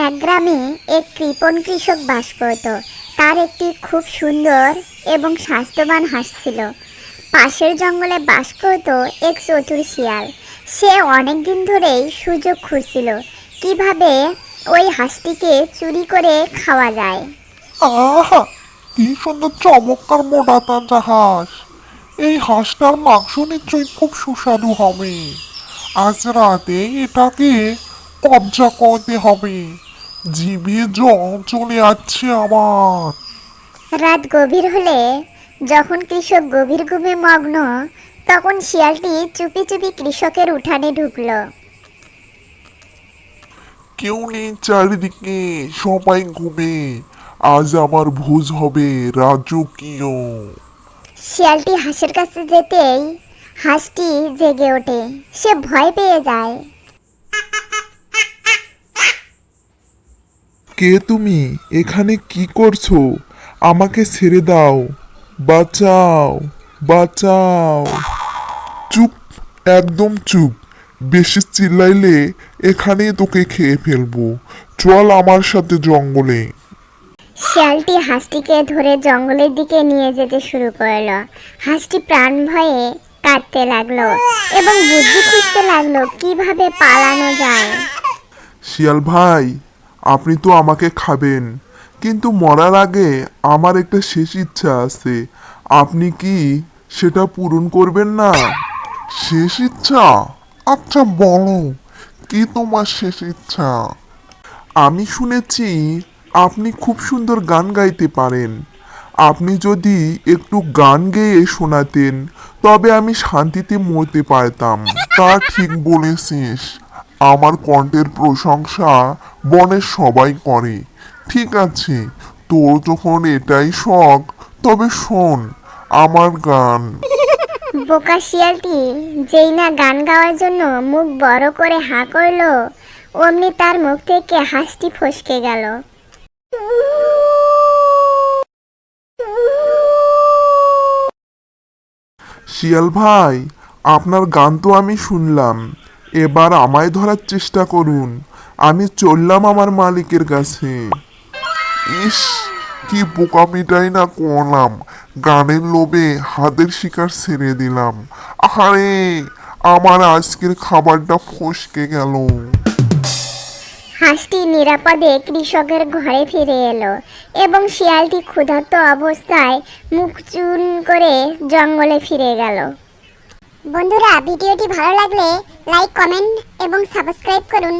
এক গ্রামে এক কৃপণ কৃষক বাস করত। তার একটি খুব সুন্দর এবং স্বাস্থ্যবান হাঁস ছিল। পাশের জঙ্গলে বাস করত এক চতুর শিয়াল। সে অনেক দিন ধরেই সুযোগ খুঁজছিল কিভাবে ওই হাঁসটিকে চুরি করে খাওয়া যায়। আহা, কি সুন্দর চমৎকার মোটা তাজা হাঁস! এই হাঁসটার মাংস নিশ্চয়ই খুব সুস্বাদু হবে। আজ রাতে এটাকে কবজা করতে হবে। জিভে জল চলে যাচ্ছে আমার। রাত গভীর হলে যখন কৃষক গভীর ঘুমে মগ্ন, তখন শিয়ালটি চুপি চুপি কৃষকের উঠানে ঢুকলো। কেউ নেই চারিদিকে, সবাই ঘুমে। আজ আমার ভোজ হবে রাজকীয়। শিয়ালটি হাঁসের কাছে যেতেই হাঁসটি জেগে ওঠে। সে ভয় পেয়ে যায়। কে তুমি? এখানে কি করছো? আমাকে ছেড়ে দাও। বাঁচাও, বাঁচাও। চুপ, একদম চুপ। বেশি চিল্লাইলে এখানেই তোকে খেয়ে ফেলবো। চল আমার সাথে জঙ্গলে। শিয়ালটি হাঁসটিকে ধরে জঙ্গলের দিকে নিয়ে যেতে শুরু করলো। হাঁসটি প্রাণ ভয়ে কাঁদতে লাগলো এবং বুদ্ধি খুঁজতে লাগলো কিভাবে পালানো যায়। শিয়াল ভাই, আপনি তো আমাকে খাবেন, কিন্তু মরার আগে আমার একটা শেষ ইচ্ছা আছে। আপনি কি সেটা পূরণ করবেন না? শেষ ইচ্ছা? আচ্ছা বলো, কি তোমার শেষ ইচ্ছা? আমি শুনেছি আপনি খুব সুন্দর গান গাইতে পারেন। আপনি যদি একটু গান গেয়ে শোনাতেন, তবে আমি শান্তিতে মরতে পারতাম। তা ঠিক বলেছিস। আমার কণ্ঠের প্রশংসা বনের সবাই করে। ঠিক আছে, তোর যখন এটাই শখ, তবে শোন আমার গান। বোকা শিয়ালটি যেই না গান গাওয়ার জন্য মুখ বড় করে হাঁ করলো, অমনি তার মুখ থেকে হাঁসটি ফসকে গেল। শিয়াল ভাই, আপনার গান তো আমি শুনলাম। এবার আমায় ধরার চেষ্টা করুন। আমি চললাম আমার মালিকের কাছে। ইস, কি বোকামিটাই না করলাম! গানের লোভে হাতের শিকার ছেড়ে দিলাম। আরে, আমার আজকের খাবারটা ফসকে গেল। হাঁসটি নিরাপদে কৃষকের ঘরে ফিরে এলো এবং শিয়ালটি ক্ষুধার্ত অবস্থায় মুখ চুন করে জঙ্গলে ফিরে গেল। বন্ধুরা, ভিডিওটি ভালো লাগলে লাইক, কমেন্ট এবং সাবস্ক্রাইব করুন।